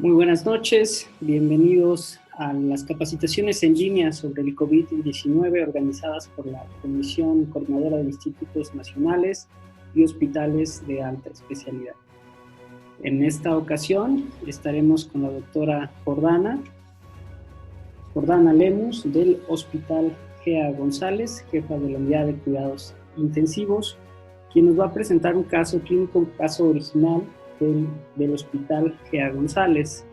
Muy buenas noches, bienvenidos a las capacitaciones en línea sobre el COVID-19 organizadas por la Comisión Coordinadora de Institutos Nacionales y Hospitales de Alta Especialidad. En esta ocasión estaremos con la doctora Jordana Lemus del Hospital Gea González, jefa de la Unidad de Cuidados Intensivos, quien nos va a presentar un caso clínico, un caso original del Hospital Gea González.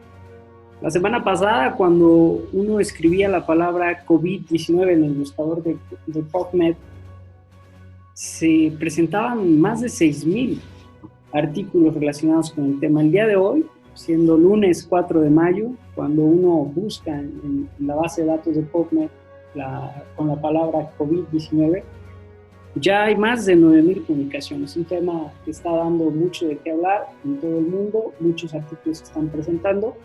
La semana pasada, cuando uno escribía la palabra COVID-19 en el buscador de PubMed, se presentaban más de 6,000 artículos relacionados con el tema. El día de hoy, siendo lunes 4 de mayo, cuando uno busca en la base de datos de PubMed con la palabra COVID-19, ya hay más de 9,000 publicaciones, un tema que está dando mucho de qué hablar en todo el mundo, muchos artículos se están presentando,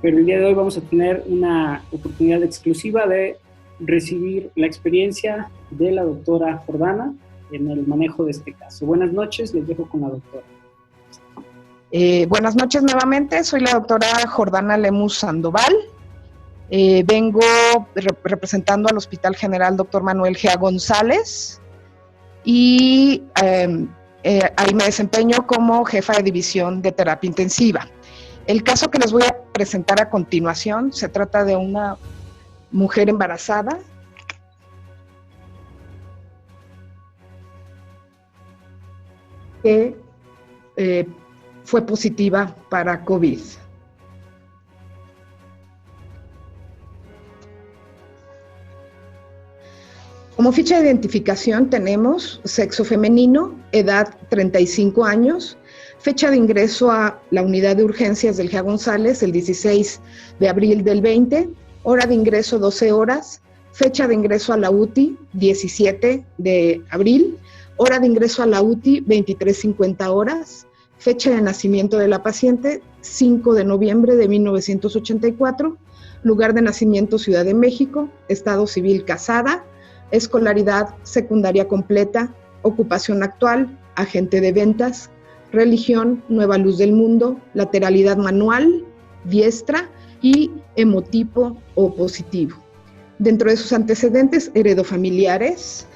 pero el día de hoy vamos a tener una oportunidad exclusiva de recibir la experiencia de la doctora Jordana en el manejo de este caso. Buenas noches, les dejo con la doctora. Buenas noches nuevamente, soy la doctora Jordana Lemus Sandoval. Vengo representando al Hospital General Dr. Manuel Gea González y ahí me desempeño como jefa de división de terapia intensiva. El caso que les voy a presentar a continuación se trata de una mujer embarazada que fue positiva para COVID. Como ficha de identificación tenemos sexo femenino, edad 35 años, fecha de ingreso a la unidad de urgencias del Gea González el 16 de abril del 20, hora de ingreso 12 horas, fecha de ingreso a la UTI 17 de abril, hora de ingreso a la UTI 23:50 horas, fecha de nacimiento de la paciente 5 de noviembre de 1984, lugar de nacimiento Ciudad de México, estado civil casada, escolaridad secundaria completa, ocupación actual, agente de ventas, religión, Nueva Luz del Mundo, lateralidad manual, diestra y hemotipo O positivo. Dentro de sus antecedentes heredofamiliares,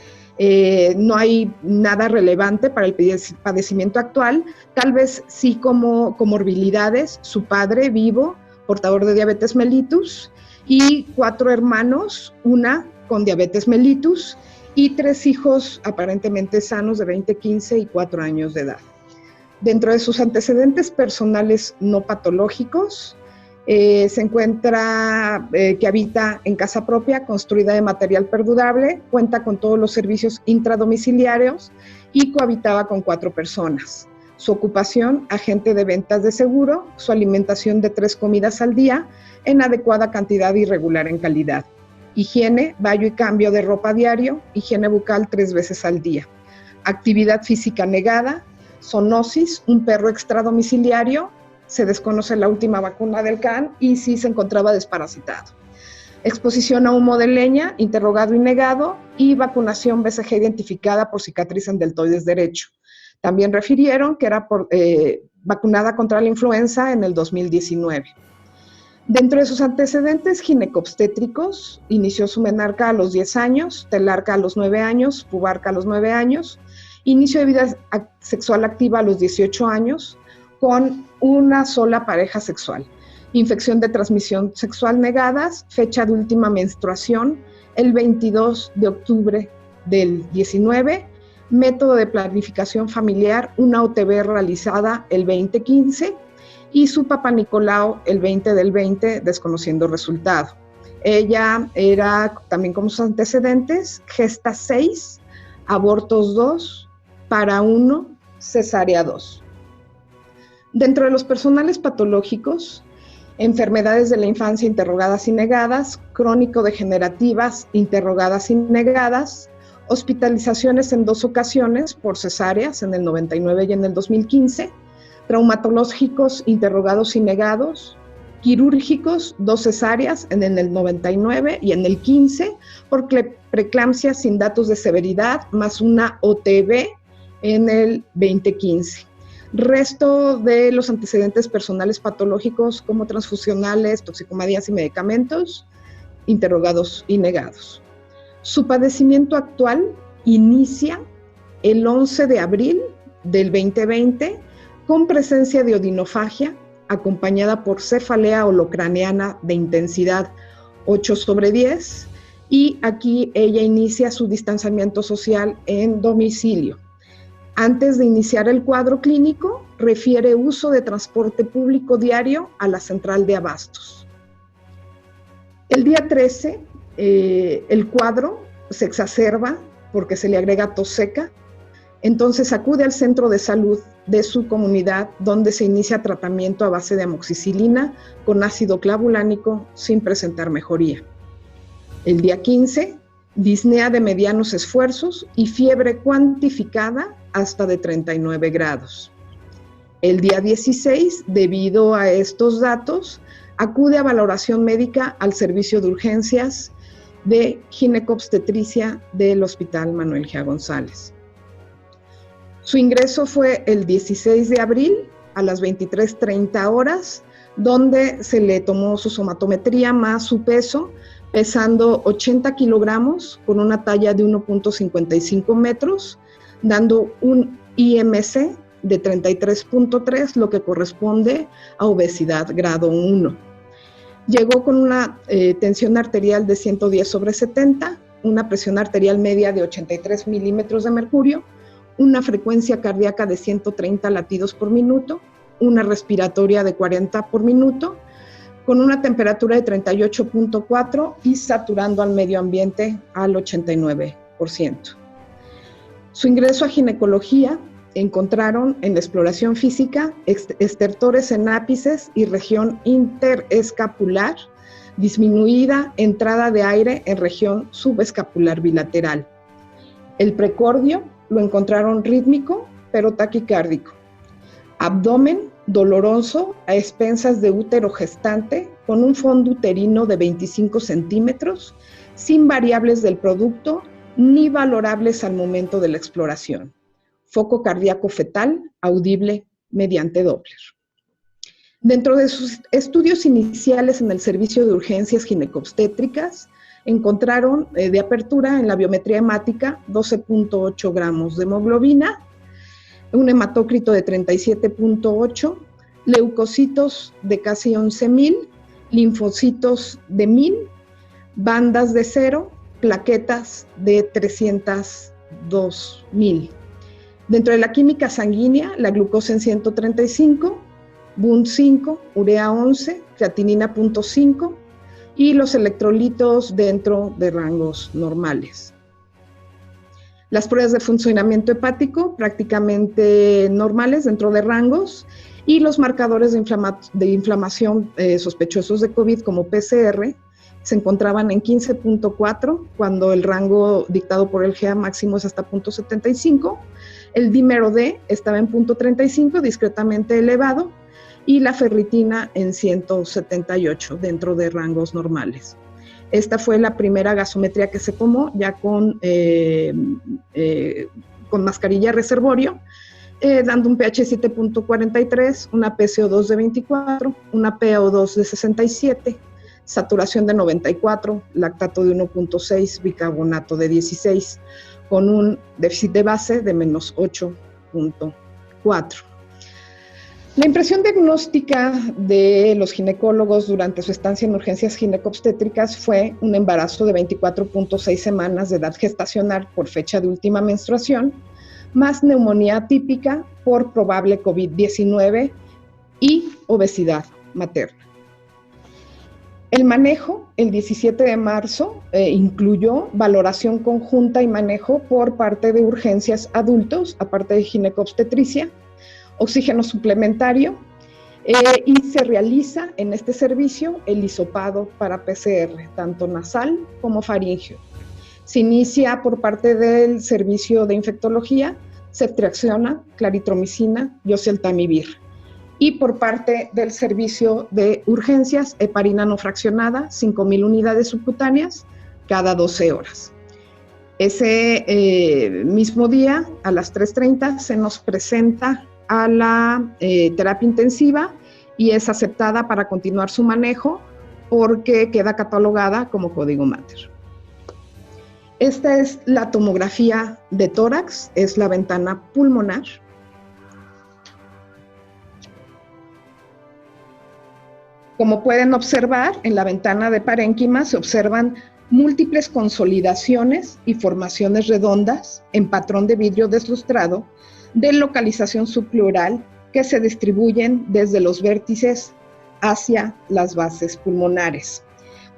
no hay nada relevante para el padecimiento actual, tal vez sí como comorbilidades, su padre vivo, portador de diabetes mellitus, y 4 hermanos, una con diabetes mellitus, y 3 hijos aparentemente sanos de 20, 15 y 4 años de edad. Dentro de sus antecedentes personales no patológicos, se encuentra que habita en casa propia, construida de material perdurable, cuenta con todos los servicios intradomiciliarios y cohabitaba con 4 personas. Su ocupación, agente de ventas de seguro, su alimentación de 3 comidas al día, en adecuada cantidad y regular en calidad. Higiene, baño y cambio de ropa diario, higiene bucal 3 veces al día. Actividad física negada, zoonosis, un perro extradomiciliario, se desconoce la última vacuna del CAN y sí se encontraba desparasitado. Exposición a humo de leña, interrogado y negado, y vacunación BCG identificada por cicatriz en deltoides derecho. También refirieron que era vacunada contra la influenza en el 2019. Dentro de sus antecedentes ginecobstétricos, inició su menarca a los 10 años, telarca a los 9 años, pubarca a los 9 años, inicio de vida sexual activa a los 18 años, con una sola pareja sexual. Infección de transmisión sexual negadas, fecha de última menstruación, el 22 de octubre del 19, método de planificación familiar, una OTB realizada el 2015, y su Papá Nicolau el 20 del 20, desconociendo resultado. Ella era, también como sus antecedentes, gesta 6, abortos 2, para 1, cesárea 2. Dentro de los personales patológicos, enfermedades de la infancia interrogadas y negadas, crónico-degenerativas interrogadas y negadas, hospitalizaciones en 2 ocasiones por cesáreas, en el 99 y en el 2015, traumatológicos interrogados y negados, quirúrgicos 2 cesáreas en el 99 y en el 15, por preeclampsia sin datos de severidad, más una OTB en el 2015. Resto de los antecedentes personales patológicos como transfusionales, toxicomanías y medicamentos, interrogados y negados. Su padecimiento actual inicia el 11 de abril del 2020 con presencia de odinofagia acompañada por cefalea holocraneana de intensidad 8/10, y aquí ella inicia su distanciamiento social en domicilio. Antes de iniciar el cuadro clínico, refiere uso de transporte público diario a la central de abastos. El día 13, el cuadro se exacerba porque se le agrega tos seca, entonces acude al centro de salud de su comunidad, donde se inicia tratamiento a base de amoxicilina con ácido clavulánico sin presentar mejoría. El día 15, disnea de medianos esfuerzos y fiebre cuantificada hasta de 39 grados. El día 16, debido a estos datos, acude a valoración médica al servicio de urgencias de ginecobstetricia del Hospital Manuel G. González. Su ingreso fue el 16 de abril a las 23:30 horas, donde se le tomó su somatometría más su peso, pesando 80 kilogramos con una talla de 1.55 metros, dando un IMC de 33.3, lo que corresponde a obesidad grado 1. Llegó con una tensión arterial de 110/70, una presión arterial media de 83 milímetros de mercurio, una frecuencia cardíaca de 130 latidos por minuto, una respiratoria de 40 por minuto, con una temperatura de 38.4 y saturando al medio ambiente al 89%. Su ingreso a ginecología encontraron en la exploración física estertores en ápices y región interescapular, disminuida entrada de aire en región subescapular bilateral. El precordio lo encontraron rítmico, pero taquicárdico. Abdomen doloroso a expensas de útero gestante con un fondo uterino de 25 centímetros, sin variables del producto ni valorables al momento de la exploración. Foco cardíaco fetal audible mediante Doppler. Dentro de sus estudios iniciales en el servicio de urgencias ginecobstétricas, encontraron de apertura en la biometría hemática 12.8 gramos de hemoglobina, un hematócrito de 37.8, leucocitos de casi 11,000, linfocitos de 1,000, bandas de 0, plaquetas de 302,000. Dentro de la química sanguínea, la glucosa en 135, BUN 5, urea 11, creatinina 0.5 y los electrolitos dentro de rangos normales. Las pruebas de funcionamiento hepático prácticamente normales dentro de rangos, y los marcadores de inflamación sospechosos de COVID como PCR se encontraban en 15.4, cuando el rango dictado por el GA máximo es hasta 0.75. El dímero D estaba en 0.35, discretamente elevado, y la ferritina en 178, dentro de rangos normales. Esta fue la primera gasometría que se tomó, ya con mascarilla reservorio, dando un pH 7.43, una PCO2 de 24, una PO2 de 67, saturación de 94, lactato de 1.6, bicarbonato de 16, con un déficit de base de menos 8.4. La impresión diagnóstica de los ginecólogos durante su estancia en urgencias ginecobstétricas fue un embarazo de 24.6 semanas de edad gestacional por fecha de última menstruación, más neumonía atípica por probable COVID-19 y obesidad materna. El manejo, el 17 de marzo, incluyó valoración conjunta y manejo por parte de urgencias adultos, aparte de ginecobstetricia, oxígeno suplementario, y se realiza en este servicio el hisopado para PCR, tanto nasal como faríngeo. Se inicia por parte del servicio de infectología ceftriaxona, claritromicina y oseltamivir. Y por parte del servicio de urgencias, heparina no fraccionada, 5,000 unidades subcutáneas cada 12 horas. Ese mismo día, a las 3:30, se nos presenta a la terapia intensiva y es aceptada para continuar su manejo porque queda catalogada como código Mater. Esta es la tomografía de tórax, es la ventana pulmonar. Como pueden observar, en la ventana de parénquima se observan múltiples consolidaciones y formaciones redondas en patrón de vidrio deslustrado de localización subpleural que se distribuyen desde los vértices hacia las bases pulmonares.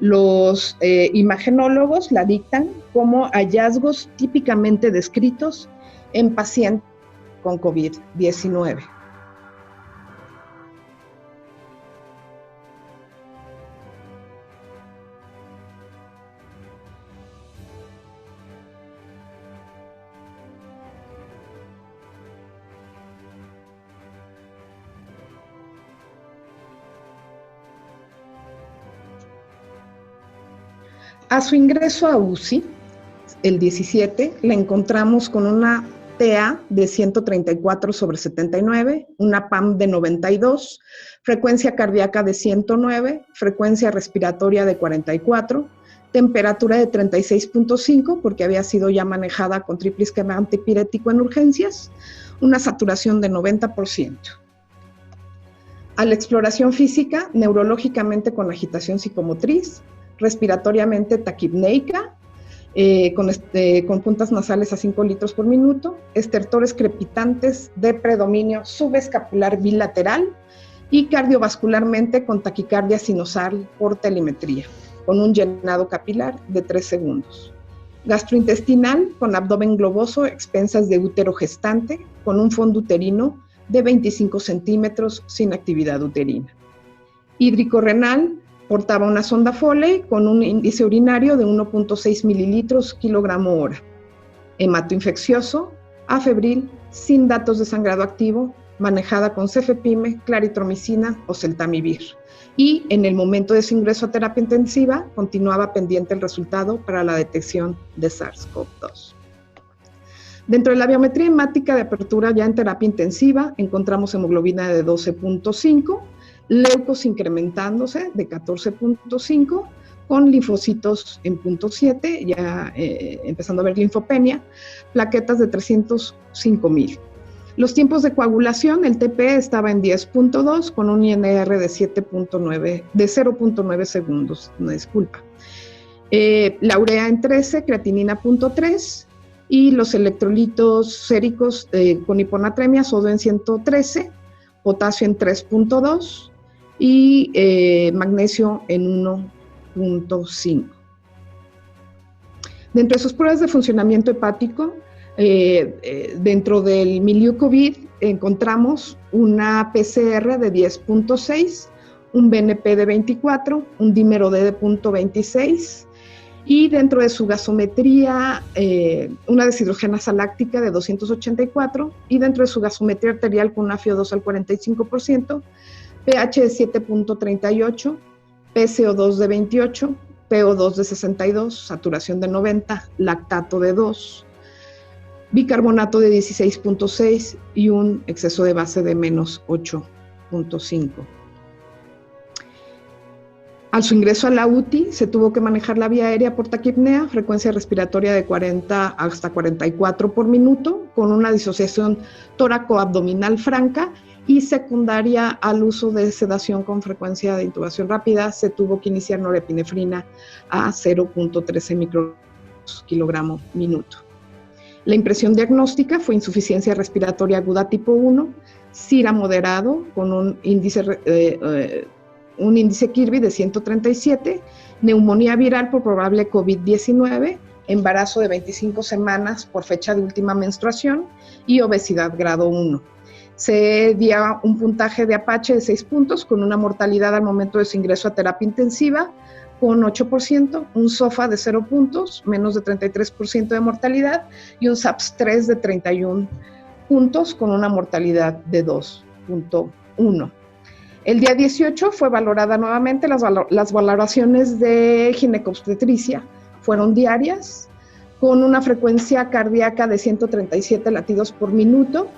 Los imagenólogos la dictan como hallazgos típicamente descritos en pacientes con COVID-19. A su ingreso a UCI, el 17, la encontramos con una TA de 134/79, una PAM de 92, frecuencia cardíaca de 109, frecuencia respiratoria de 44, temperatura de 36.5 porque había sido ya manejada con triple esquema antipirético en urgencias, una saturación de 90%. A la exploración física, neurológicamente con agitación psicomotriz, respiratoriamente taquipneica, con puntas nasales a 5 litros por minuto, estertores crepitantes de predominio subescapular bilateral y cardiovascularmente con taquicardia sinusal por telemetría, con un llenado capilar de 3 segundos. Gastrointestinal con abdomen globoso, expensas de útero gestante, con un fondo uterino de 25 centímetros sin actividad uterina. Hídrico-renal, portaba una sonda Foley con un índice urinario de 1.6 mililitros kilogramo hora. Hematoinfeccioso, afebril, sin datos de sangrado activo, manejada con cefepime, claritromicina o celtamivir. Y en el momento de su ingreso a terapia intensiva, continuaba pendiente el resultado para la detección de SARS-CoV-2. Dentro de la biometría hemática de apertura ya en terapia intensiva, encontramos hemoglobina de 12.5, leucos incrementándose de 14.5, con linfocitos en 0.7, ya empezando a ver linfopenia, plaquetas de 305,000. Los tiempos de coagulación, el TP estaba en 10.2 con un INR de 0.9 segundos, una disculpa. La urea en 13, creatinina 0.3 y los electrolitos séricos con hiponatremia, sodio en 113, potasio en 3.2 y magnesio en 1.5. Dentro de sus pruebas de funcionamiento hepático, dentro del milieu COVID encontramos una PCR de 10.6, un BNP de 24, un dímero D de 0.26 y dentro de su gasometría una deshidrogenasa láctica de 284 y dentro de su gasometría arterial con una FiO2 al 45%, pH de 7.38, PCO2 de 28, PO2 de 62, saturación de 90, lactato de 2, bicarbonato de 16.6 y un exceso de base de menos 8.5. Al su ingreso a la UTI, se tuvo que manejar la vía aérea por taquipnea, frecuencia respiratoria de 40 hasta 44 por minuto, con una disociación tóraco-abdominal franca y secundaria al uso de sedación con frecuencia de intubación rápida, se tuvo que iniciar norepinefrina a 0.13 microgramos kilogramo minuto. La impresión diagnóstica fue insuficiencia respiratoria aguda tipo 1, SIRA moderado con un índice Kirby de 137, neumonía viral por probable COVID-19, embarazo de 25 semanas por fecha de última menstruación y obesidad grado 1. Se dio un puntaje de Apache de 6 puntos con una mortalidad al momento de su ingreso a terapia intensiva con 8%, un SOFA de 0 puntos, menos de 33% de mortalidad y un SAPS-3 de 31 puntos con una mortalidad de 2.1. El día 18 fue valorada nuevamente, las valoraciones de ginecobstetricia fueron diarias, con una frecuencia cardíaca de 137 latidos por minuto,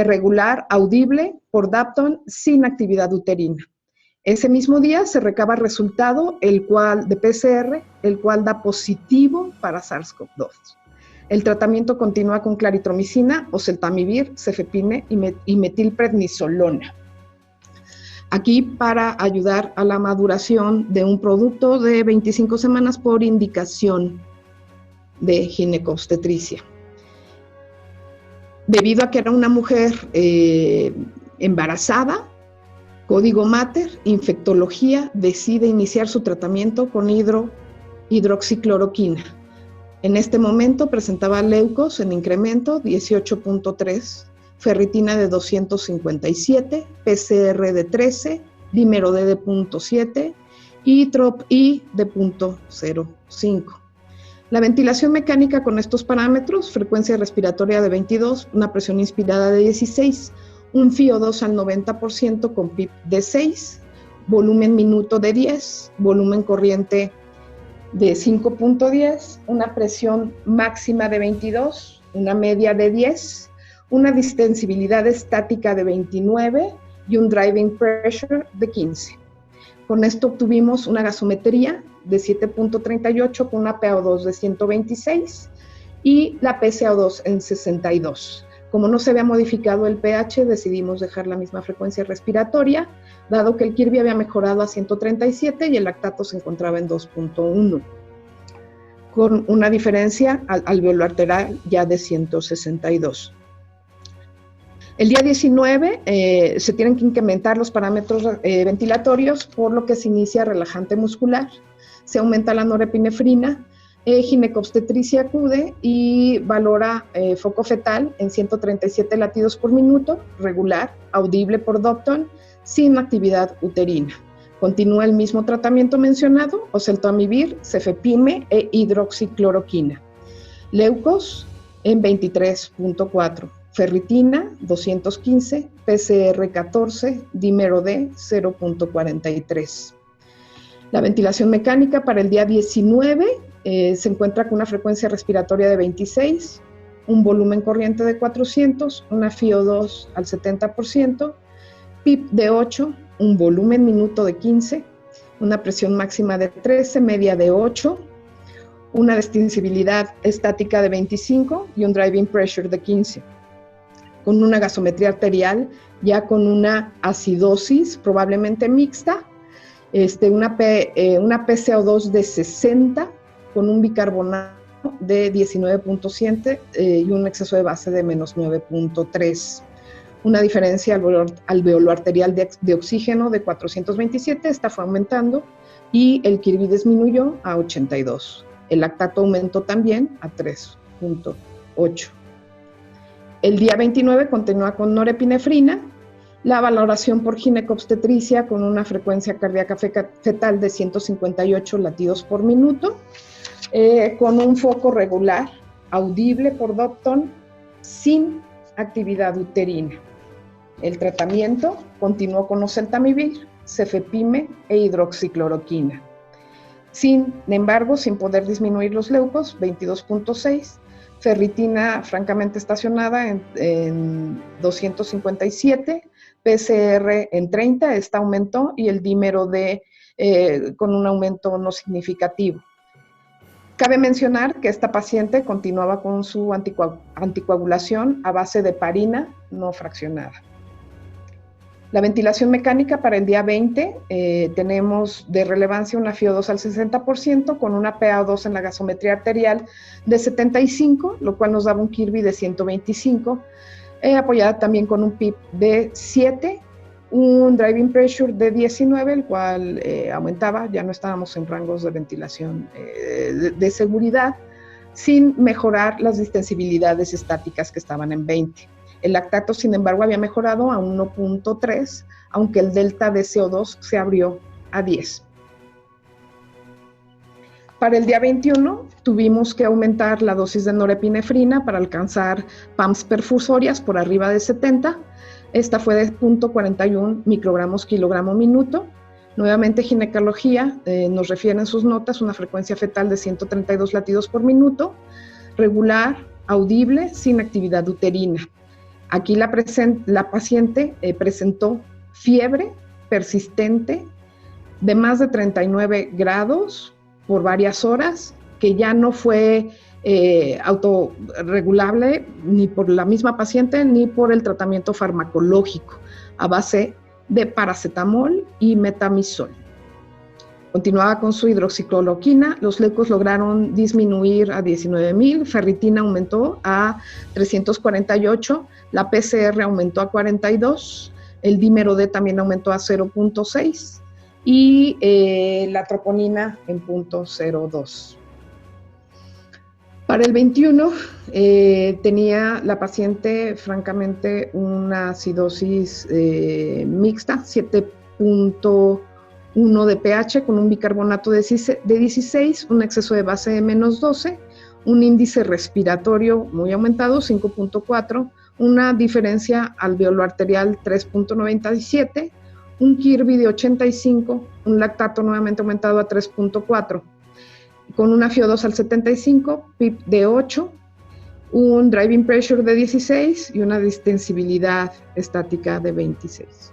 regular, audible por Dapton, sin actividad uterina. Ese mismo día se recaba resultado de PCR, el cual da positivo para SARS-CoV-2. El tratamiento continúa con claritromicina, oseltamivir, cefepime y metilprednisolona. Aquí para ayudar a la maduración de un producto de 25 semanas por indicación de ginecobstetricia. Debido a que era una mujer embarazada, Código Mater, infectología, decide iniciar su tratamiento con hidroxicloroquina. En este momento presentaba leucos en incremento 18.3, ferritina de 257, PCR de 13, dímero D de 0.7 y TROP-I de 0.05. La ventilación mecánica con estos parámetros: frecuencia respiratoria de 22, una presión inspirada de 16, un FiO2 al 90% con PIP de 6, volumen minuto de 10, volumen corriente de 5.10, una presión máxima de 22, una media de 10, una distensibilidad estática de 29 y un driving pressure de 15. Con esto obtuvimos una gasometría de 7.38 con una PaO2 de 126 y la PCO2 en 62. Como no se había modificado el pH, decidimos dejar la misma frecuencia respiratoria, dado que el Kirby había mejorado a 137 y el lactato se encontraba en 2.1, con una diferencia alveolo-arterial ya de 162. El día 19 se tienen que incrementar los parámetros ventilatorios, por lo que se inicia relajante muscular, se aumenta la norepinefrina, ginecobstetricia acude y valora foco fetal en 137 latidos por minuto, regular, audible por Dapton, sin actividad uterina. Continúa el mismo tratamiento mencionado, oseltamivir, cefepime e hidroxicloroquina. Leucos en 23.4, ferritina 215, PCR 14, dímero D 0.43. La ventilación mecánica para el día 19 se encuentra con una frecuencia respiratoria de 26, un volumen corriente de 400, una FiO2 al 70%, PIP de 8, un volumen minuto de 15, una presión máxima de 13, media de 8, una distensibilidad estática de 25 y un driving pressure de 15. Con una gasometría arterial ya con una acidosis probablemente mixta, una PCO2 de 60 con un bicarbonato de 19.7 y un exceso de base de menos 9.3. Una diferencia alveolo-arterial de oxígeno de 427, esta fue aumentando, y el Kirby disminuyó a 82. El lactato aumentó también a 3.8. El día 29 continúa con norepinefrina, la valoración por ginecobstetricia con una frecuencia cardíaca fetal de 158 latidos por minuto, con un foco regular, audible por Dapton, sin actividad uterina. El tratamiento continuó con oseltamivir, cefepime e hidroxicloroquina. Sin embargo, sin poder disminuir los leucos, 22.6, ferritina francamente estacionada en 257, PCR en 30, esta aumentó, y el dímero D con un aumento no significativo. Cabe mencionar que esta paciente continuaba con su anticoagulación a base de heparina no fraccionada. La ventilación mecánica para el día 20 tenemos de relevancia una FiO2 al 60% con una PaO2 en la gasometría arterial de 75, lo cual nos daba un Kirby de 125, apoyada también con un PIP de 7, un driving pressure de 19, el cual aumentaba, ya no estábamos en rangos de ventilación de seguridad, sin mejorar las distensibilidades estáticas que estaban en 20. El lactato, sin embargo, había mejorado a 1.3, aunque el delta de CO2 se abrió a 10. Para el día 21 tuvimos que aumentar la dosis de norepinefrina para alcanzar PAMs perfusorias por arriba de 70. Esta fue de 0.41 microgramos kilogramo minuto. Nuevamente ginecología nos refiere en sus notas una frecuencia fetal de 132 latidos por minuto, regular, audible, sin actividad uterina. Aquí la paciente presentó fiebre persistente de más de 39 grados por varias horas, que ya no fue autorregulable ni por la misma paciente ni por el tratamiento farmacológico a base de paracetamol y metamizol. Continuaba con su hidroxicloroquina, los leucos lograron disminuir a 19,000, ferritina aumentó a 348, la PCR aumentó a 42, el dímero D también aumentó a 0.6 y la troponina en 0.02. Para el 21 tenía la paciente francamente una acidosis mixta, 7.1 de pH con un bicarbonato de 16, un exceso de base de -12, un índice respiratorio muy aumentado, 5.4, una diferencia alveolo-arterial 3.97, un Kirby de 85, un lactato nuevamente aumentado a 3.4, con una FiO2 al 75, PIP de 8, un driving pressure de 16 y una distensibilidad estática de 26.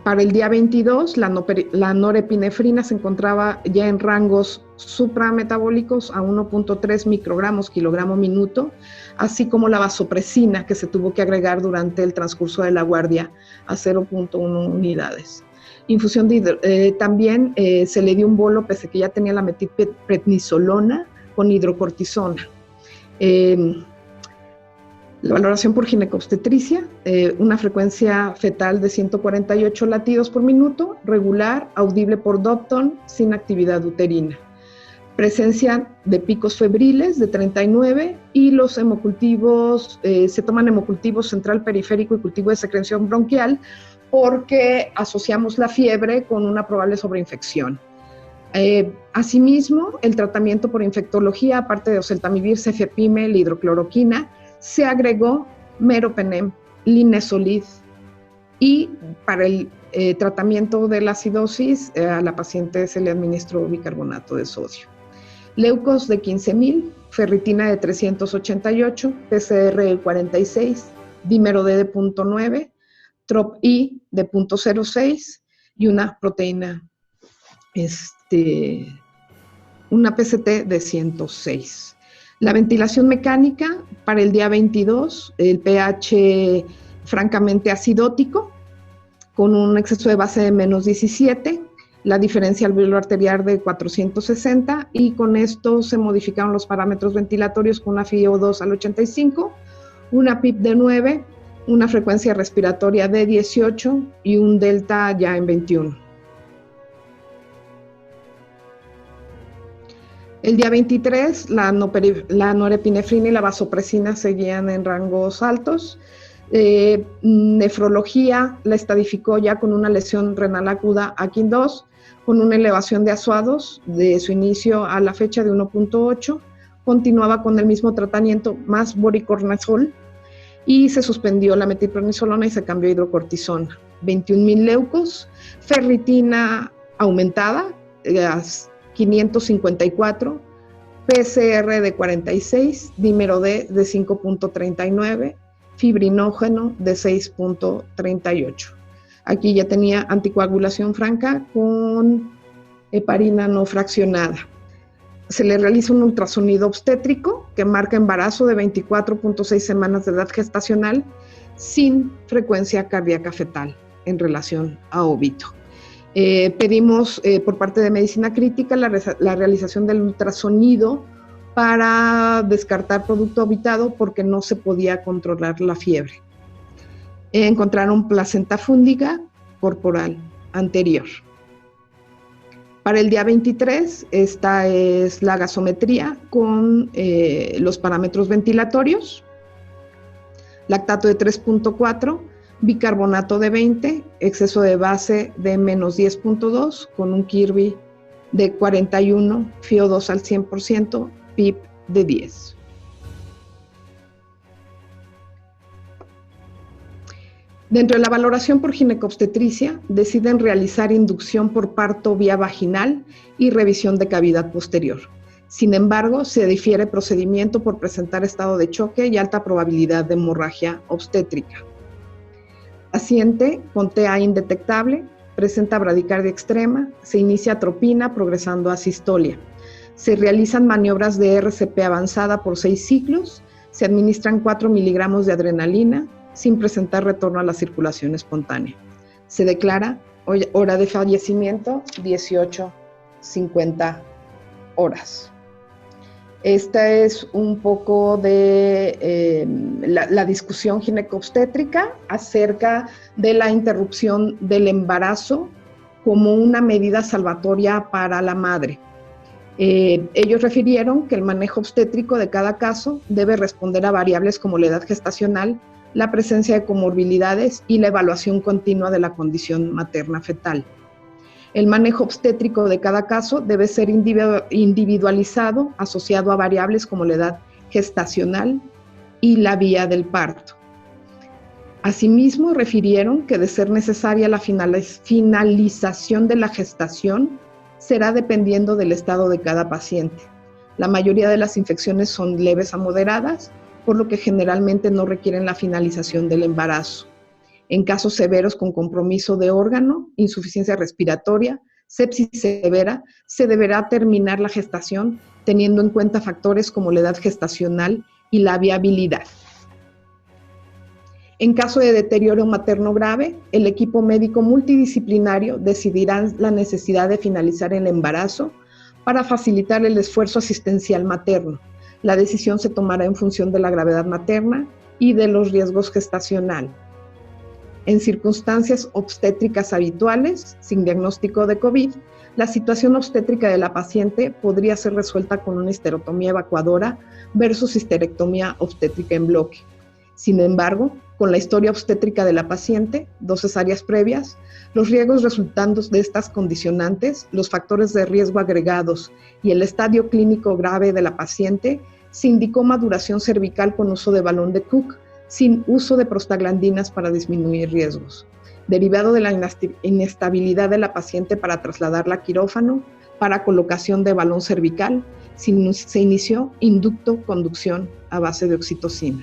Para el día 22, la norepinefrina se encontraba ya en rangos suprametabólicos a 1.3 microgramos kilogramo minuto, así como la vasopresina, que se tuvo que agregar durante el transcurso de la guardia a 0.1 unidades. Infusión también se le dio un bolo, pese a que ya tenía la metilprednisolona con hidrocortisona. La valoración por ginecobstetricia, una frecuencia fetal de 148 latidos por minuto, regular, audible por Dopton, sin actividad uterina. Presencia de picos febriles de 39 y los hemocultivos, se toman hemocultivos central, periférico y cultivo de secreción bronquial porque asociamos la fiebre con una probable sobreinfección. Asimismo, el tratamiento por infectología, aparte de oseltamivir, cefepime, hidrocloroquina, se agregó meropenem, linezolid, y para el tratamiento de la acidosis a la paciente se le administró bicarbonato de sodio. Leucos de 15,000, ferritina de 388, PCR de 46, dímero D de 0.9, trop-I de 0.06 y una proteína, una PCT de 106. La ventilación mecánica para el día 22, el pH francamente acidótico, con un exceso de base de -17, la diferencia alveolo-arterial de 460, y con esto se modificaron los parámetros ventilatorios con una FiO2 al 85, una PIP de 9, una frecuencia respiratoria de 18 y un delta ya en 21. El día 23, la norepinefrina y la vasopresina seguían en rangos altos. Nefrología la estadificó ya con una lesión renal aguda Akin 2, con una elevación de azuados de su inicio a la fecha de 1.8. Continuaba con el mismo tratamiento más boricornazol y se suspendió la metilprednisolona y se cambió a hidrocortisona. 21,000 leucos, ferritina aumentada, 554, PCR de 46, dímero D de 5.39, fibrinógeno de 6.38. Aquí ya tenía anticoagulación franca con heparina no fraccionada. Se le realiza un ultrasonido obstétrico que marca embarazo de 24.6 semanas de edad gestacional sin frecuencia cardíaca fetal en relación a óbito. Pedimos por parte de medicina crítica la realización del ultrasonido para descartar producto obitado porque no se podía controlar la fiebre. Encontraron placenta fúndiga corporal anterior. Para el día 23, esta es la gasometría con los parámetros ventilatorios, lactato de 3.4, bicarbonato de 20, exceso de base de -10.2 con un Kirby de 41, FiO2 al 100%, PIP de 10. Dentro de la valoración por ginecobstetricia, deciden realizar inducción por parto vía vaginal y revisión de cavidad posterior. Sin embargo, se difiere procedimiento por presentar estado de choque y alta probabilidad de hemorragia obstétrica. Paciente con TA indetectable, presenta bradicardia extrema, se inicia atropina progresando a sistolia. Se realizan maniobras de RCP avanzada por 6 ciclos, se administran 4 miligramos de adrenalina sin presentar retorno a la circulación espontánea. Se declara hora de fallecimiento 18:50 horas. Esta es un poco de la discusión ginecobstétrica acerca de la interrupción del embarazo como una medida salvatoria para la madre. Ellos refirieron que el manejo obstétrico de cada caso debe responder a variables como la edad gestacional, la presencia de comorbilidades y la evaluación continua de la condición materna-fetal. El manejo obstétrico de cada caso debe ser individualizado, asociado a variables como la edad gestacional y la vía del parto. Asimismo, refirieron que de ser necesaria la finalización de la gestación será dependiendo del estado de cada paciente. La mayoría de las infecciones son leves a moderadas, por lo que generalmente no requieren la finalización del embarazo. En casos severos con compromiso de órgano, insuficiencia respiratoria, sepsis severa, se deberá terminar la gestación teniendo en cuenta factores como la edad gestacional y la viabilidad. En caso de deterioro materno grave, el equipo médico multidisciplinario decidirá la necesidad de finalizar el embarazo para facilitar el esfuerzo asistencial materno. La decisión se tomará en función de la gravedad materna y de los riesgos gestacionales. En circunstancias obstétricas habituales, sin diagnóstico de COVID, la situación obstétrica de la paciente podría ser resuelta con una histerectomía evacuadora versus histerectomía obstétrica en bloque. Sin embargo, con la historia obstétrica de la paciente, 2 cesáreas previas, los riesgos resultantes de estas condicionantes, los factores de riesgo agregados y el estadio clínico grave de la paciente, se indicó maduración cervical con uso de balón de Cook, sin uso de prostaglandinas para disminuir riesgos. Derivado de la inestabilidad de la paciente para trasladarla a quirófano, para colocación de balón cervical, se inició inducto-conducción a base de oxitocina.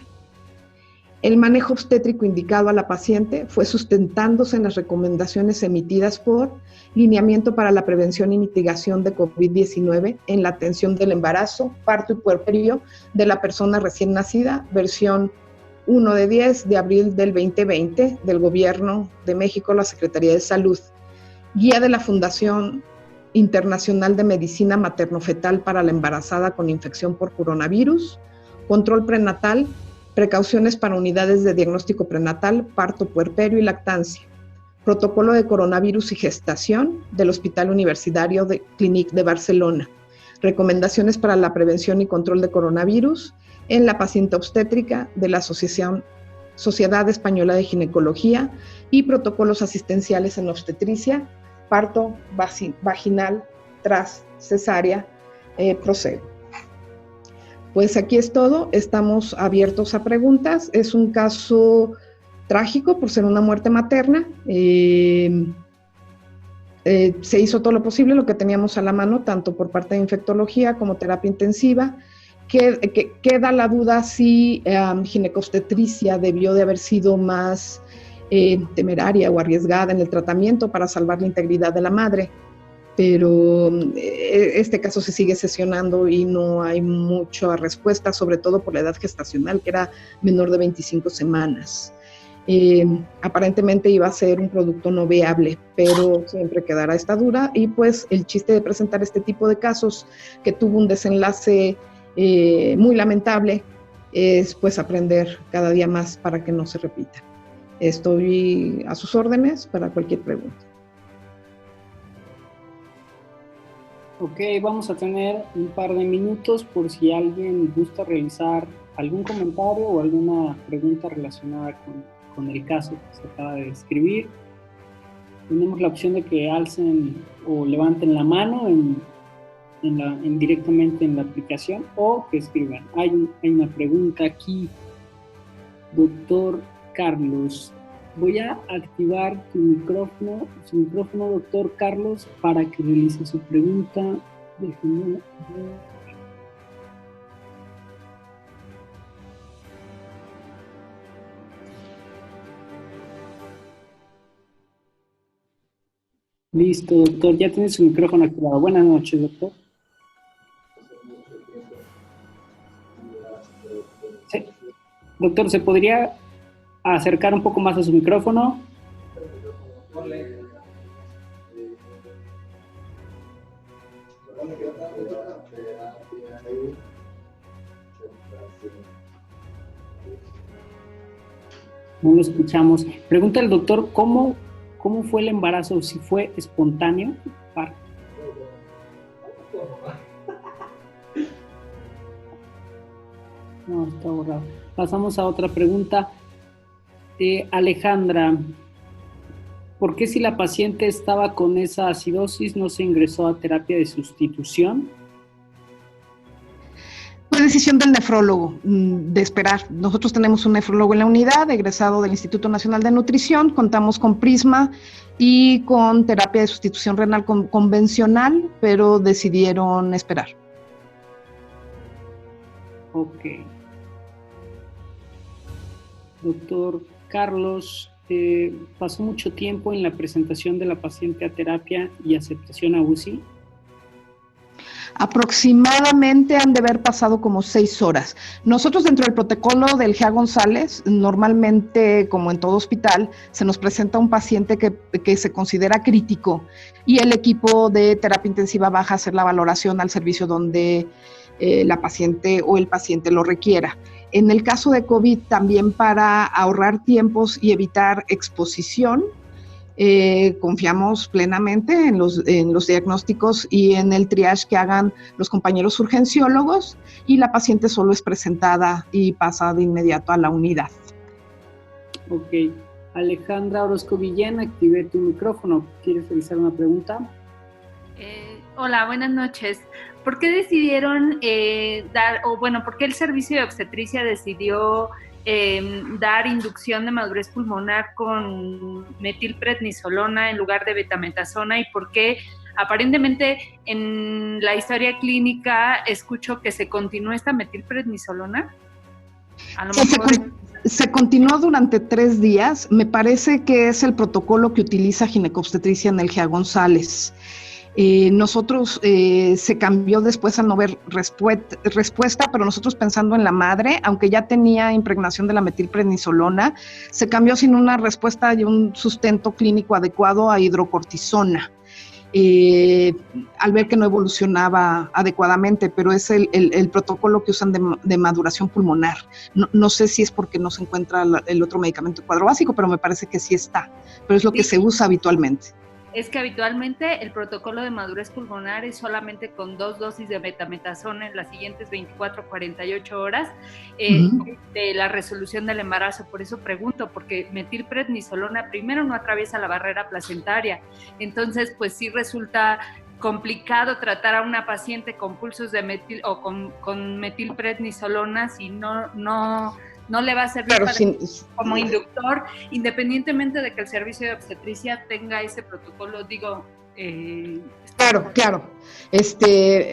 El manejo obstétrico indicado a la paciente fue sustentándose en las recomendaciones emitidas por Lineamiento para la Prevención y Mitigación de COVID-19 en la atención del embarazo, parto y puerperio de la persona recién nacida, versión 1 de 10 de abril del 2020 del Gobierno de México, la Secretaría de Salud. Guía de la Fundación Internacional de Medicina Materno-Fetal para la embarazada con infección por coronavirus, control prenatal, precauciones para unidades de diagnóstico prenatal, parto, puerperio y lactancia. Protocolo de coronavirus y gestación del Hospital Universitario de Clínic de Barcelona. Recomendaciones para la prevención y control de coronavirus en la paciente obstétrica de la Sociedad Española de Ginecología y protocolos asistenciales en obstetricia, parto vaginal, tras cesárea, procedo. Pues aquí es todo, estamos abiertos a preguntas. Es un caso trágico por ser una muerte materna. Se hizo todo lo posible, lo que teníamos a la mano, tanto por parte de infectología como terapia intensiva. Queda la duda si ginecobstetricia debió de haber sido más temeraria o arriesgada en el tratamiento para salvar la integridad de la madre, pero este caso se sigue sesionando y no hay mucha respuesta, sobre todo por la edad gestacional, que era menor de 25 semanas. Aparentemente iba a ser un producto no viable, pero siempre quedará esta duda, y pues el chiste de presentar este tipo de casos que tuvo un desenlace muy lamentable es pues aprender cada día más para que no se repita. Estoy a sus órdenes para cualquier pregunta. Ok, vamos a tener un par de minutos por si alguien gusta realizar algún comentario o alguna pregunta relacionada con el caso que se acaba de describir. Tenemos la opción de que alcen o levanten la mano directamente en la aplicación, o que escriban. Hay una pregunta aquí, doctor Carlos. Voy a activar su micrófono, doctor Carlos, para que realice su pregunta. Déjenme ver. Listo, doctor, ya tiene su micrófono activado. Buenas noches, doctor. Sí. Doctor, ¿se podría acercar un poco más a su micrófono? No lo escuchamos. Pregunta el doctor, ¿cómo fue el embarazo? ¿Si fue espontáneo? No, está borrado. Pasamos a otra pregunta. Alejandra, ¿por qué si la paciente estaba con esa acidosis no se ingresó a terapia de sustitución? Fue decisión del nefrólogo de esperar. Nosotros tenemos un nefrólogo en la unidad, egresado del Instituto Nacional de Nutrición, contamos con Prisma y con terapia de sustitución renal convencional, pero decidieron esperar. Ok. Doctor Carlos, ¿pasó mucho tiempo en la presentación de la paciente a terapia y aceptación a UCI? Aproximadamente han de haber pasado como 6 horas. Nosotros dentro del protocolo del GEA González, normalmente, como en todo hospital, se nos presenta un paciente que se considera crítico y el equipo de terapia intensiva baja a hacer la valoración al servicio donde la paciente o el paciente lo requiera. En el caso de COVID, también para ahorrar tiempos y evitar exposición, confiamos plenamente en los diagnósticos y en el triage que hagan los compañeros urgenciólogos, y la paciente solo es presentada y pasa de inmediato a la unidad. Ok. Alejandra Orozco Villén, activé tu micrófono. ¿Quieres realizar una pregunta? Hola, buenas noches. ¿Por qué decidieron por qué el servicio de obstetricia decidió dar inducción de madurez pulmonar con metilprednisolona en lugar de betametasona, y por qué aparentemente en la historia clínica escucho que se continúa esta metilprednisolona? A lo mejor... Se continuó durante 3 días. Me parece que es el protocolo que utiliza ginecobstetricia en el GEA González. Nosotros se cambió después al no ver respuesta, pero nosotros pensando en la madre, aunque ya tenía impregnación de la metilprednisolona, se cambió sin una respuesta y un sustento clínico adecuado a hidrocortisona. Al ver que no evolucionaba adecuadamente, pero es el protocolo que usan de maduración pulmonar. No sé si es porque no se encuentra el otro medicamento de cuadro básico, pero me parece que sí está, pero es lo que se usa habitualmente. Es que habitualmente el protocolo de madurez pulmonar es solamente con 2 dosis de betametasona en las siguientes 24 a 48 horas de la resolución del embarazo. Por eso pregunto, porque metilprednisolona primero no atraviesa la barrera placentaria, entonces pues sí resulta complicado tratar a una paciente con pulsos de metil o con metilprednisolona si no le va a servir como inductor, independientemente de que el servicio de obstetricia tenga ese protocolo, Claro.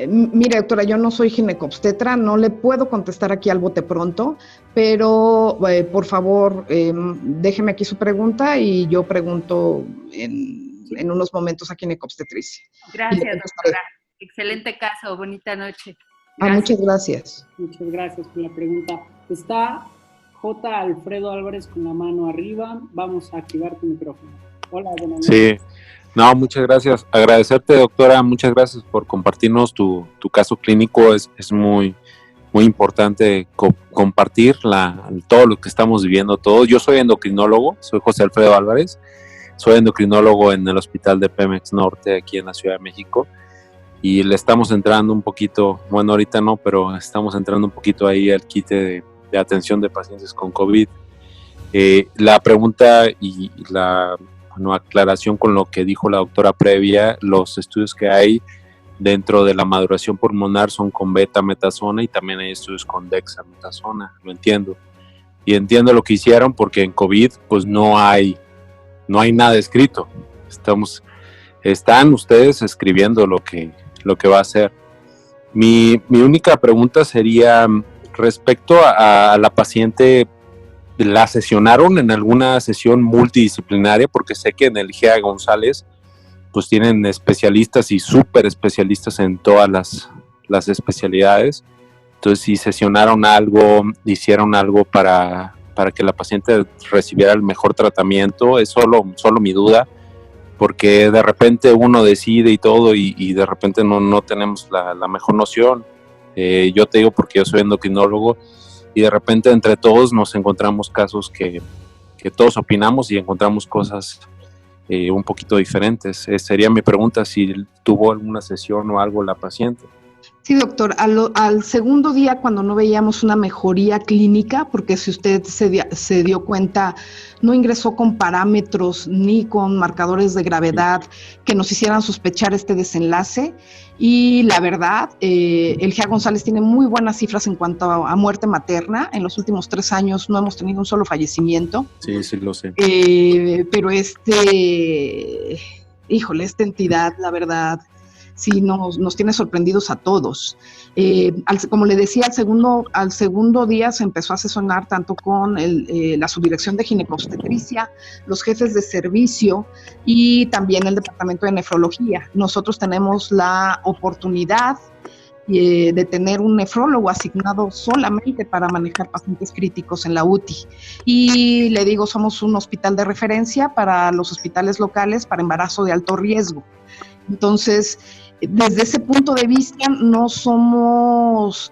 Mire, doctora, yo no soy ginecobstetra, no le puedo contestar aquí al bote pronto, pero por favor, déjeme aquí su pregunta y yo pregunto en unos momentos a ginecobstetricia. Gracias, doctora. Excelente caso, bonita noche. Muchas gracias. Muchas gracias por la pregunta. Está J. Alfredo Álvarez con la mano arriba. Vamos a activar tu micrófono. Hola, buenas noches. Sí, no, muchas gracias. Agradecerte, doctora, muchas gracias por compartirnos tu caso clínico. Es muy, muy importante compartir todo lo que estamos viviendo todos. Yo soy endocrinólogo, soy José Alfredo Álvarez, soy endocrinólogo en el Hospital de Pemex Norte, aquí en la Ciudad de México, y le estamos entrando un poquito, bueno, ahorita no, pero estamos entrando un poquito ahí al quite de atención de pacientes con COVID. La pregunta y la aclaración con lo que dijo la doctora previa, los estudios que hay dentro de la maduración pulmonar son con betametasona y también hay estudios con dexametasona, lo entiendo. Y entiendo lo que hicieron porque en COVID pues no hay nada escrito. Están ustedes escribiendo lo que va a hacer. Mi única pregunta sería respecto a la paciente. ¿La sesionaron en alguna sesión multidisciplinaria? Porque sé que en el GEA González pues tienen especialistas y súper especialistas en todas las especialidades. Entonces, si sesionaron algo, hicieron algo para que la paciente recibiera el mejor tratamiento, es solo mi duda, porque de repente uno decide y todo, y de repente no tenemos la mejor noción. Yo te digo porque yo soy endocrinólogo, y de repente entre todos nos encontramos casos que todos opinamos y encontramos cosas un poquito diferentes. Sería mi pregunta, si tuvo alguna sesión o algo la paciente. Sí, doctor, al segundo día, cuando no veíamos una mejoría clínica, porque si usted se dio cuenta, no ingresó con parámetros ni con marcadores de gravedad que nos hicieran sospechar este desenlace, y la verdad, el GEA González tiene muy buenas cifras en cuanto a muerte materna. En los últimos 3 años no hemos tenido un solo fallecimiento. Sí, sí lo sé. Pero híjole, esta entidad, la verdad, sí nos tiene sorprendidos a todos. Como le decía, al segundo día se empezó a asesorar tanto con la subdirección de ginecobstetricia, los jefes de servicio y también el departamento de nefrología. Nosotros tenemos la oportunidad de tener un nefrólogo asignado solamente para manejar pacientes críticos en la UTI. Y le digo, somos un hospital de referencia para los hospitales locales para embarazo de alto riesgo. Entonces, desde ese punto de vista, no somos,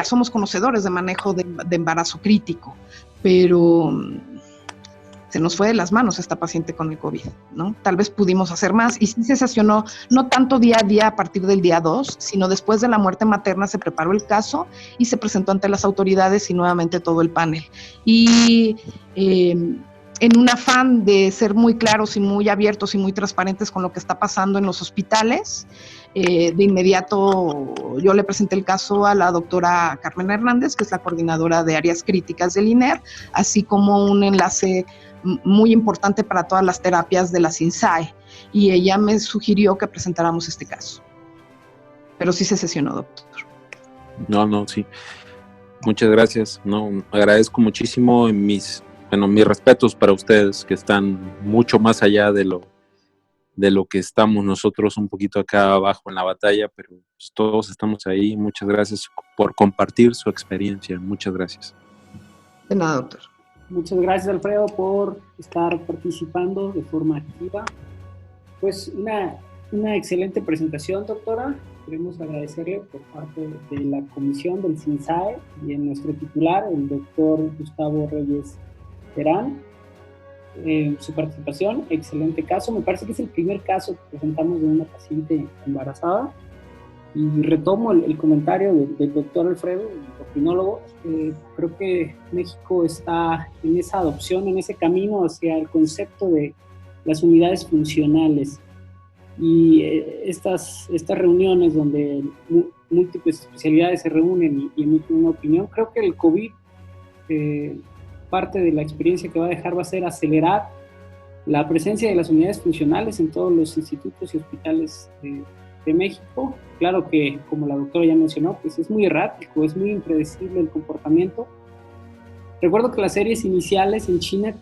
somos conocedores de manejo de embarazo crítico, pero se nos fue de las manos esta paciente con el COVID, ¿no? Tal vez pudimos hacer más, y sí se sesionó, no tanto día a día a partir del día 2, sino después de la muerte materna se preparó el caso y se presentó ante las autoridades y nuevamente todo el panel. Y en un afán de ser muy claros y muy abiertos y muy transparentes con lo que está pasando en los hospitales, de inmediato yo le presenté el caso a la doctora Carmen Hernández, que es la coordinadora de áreas críticas del INER, así como un enlace muy importante para todas las terapias de la SINSAE, y ella me sugirió que presentáramos este caso. Pero sí se sesionó, doctor. No, sí. Muchas gracias. No, agradezco muchísimo mis respetos para ustedes, que están mucho más allá de lo que estamos nosotros un poquito acá abajo en la batalla, pero pues todos estamos ahí. Muchas gracias por compartir su experiencia. Muchas gracias. De nada, doctor. Muchas gracias, Alfredo, por estar participando de forma activa. Pues una excelente presentación, doctora. Queremos agradecerle por parte de la comisión del SINSAE y en nuestro titular, el doctor Gustavo Reyes Terán, su participación. Excelente caso. Me parece que es el primer caso que presentamos de una paciente embarazada. Y retomo el comentario del doctor Alfredo, el endocrinólogo. Creo que México está en esa adopción, en ese camino hacia el concepto de las unidades funcionales. Y estas reuniones donde múltiples especialidades se reúnen y emiten una opinión, creo que el COVID, parte de la experiencia que va a dejar va a ser acelerar la presencia de las unidades funcionales en todos los institutos y hospitales de México. Claro que, como la doctora ya mencionó, pues es muy errático, es muy impredecible el comportamiento. Recuerdo que las series iniciales en China,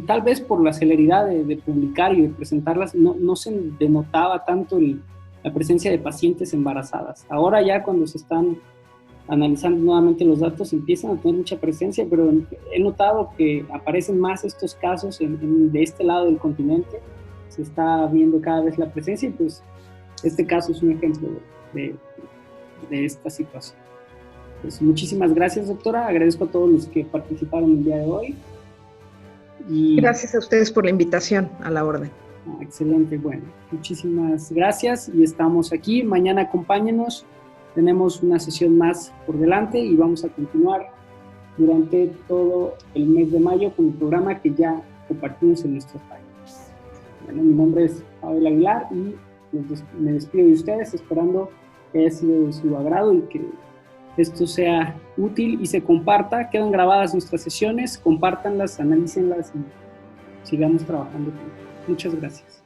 tal vez por la celeridad de publicar y de presentarlas, no se denotaba tanto la presencia de pacientes embarazadas. Ahora ya cuando se están analizando nuevamente los datos empiezan a tener mucha presencia, pero he notado que aparecen más estos casos de este lado del continente. Se está viendo cada vez la presencia y pues este caso es un ejemplo de esta situación. Pues muchísimas gracias, doctora. Agradezco a todos los que participaron el día de hoy. Y gracias a ustedes por la invitación, a la orden. Excelente, bueno, muchísimas gracias y estamos aquí. Mañana acompáñenos, tenemos una sesión más por delante y vamos a continuar durante todo el mes de mayo con el programa que ya compartimos en nuestras páginas. Bueno, mi nombre es Pavel Aguilar y me despido de ustedes esperando que haya sido de su agrado y que esto sea útil y se comparta. Quedan grabadas nuestras sesiones, compártanlas, analícenlas y sigamos trabajando. Muchas gracias.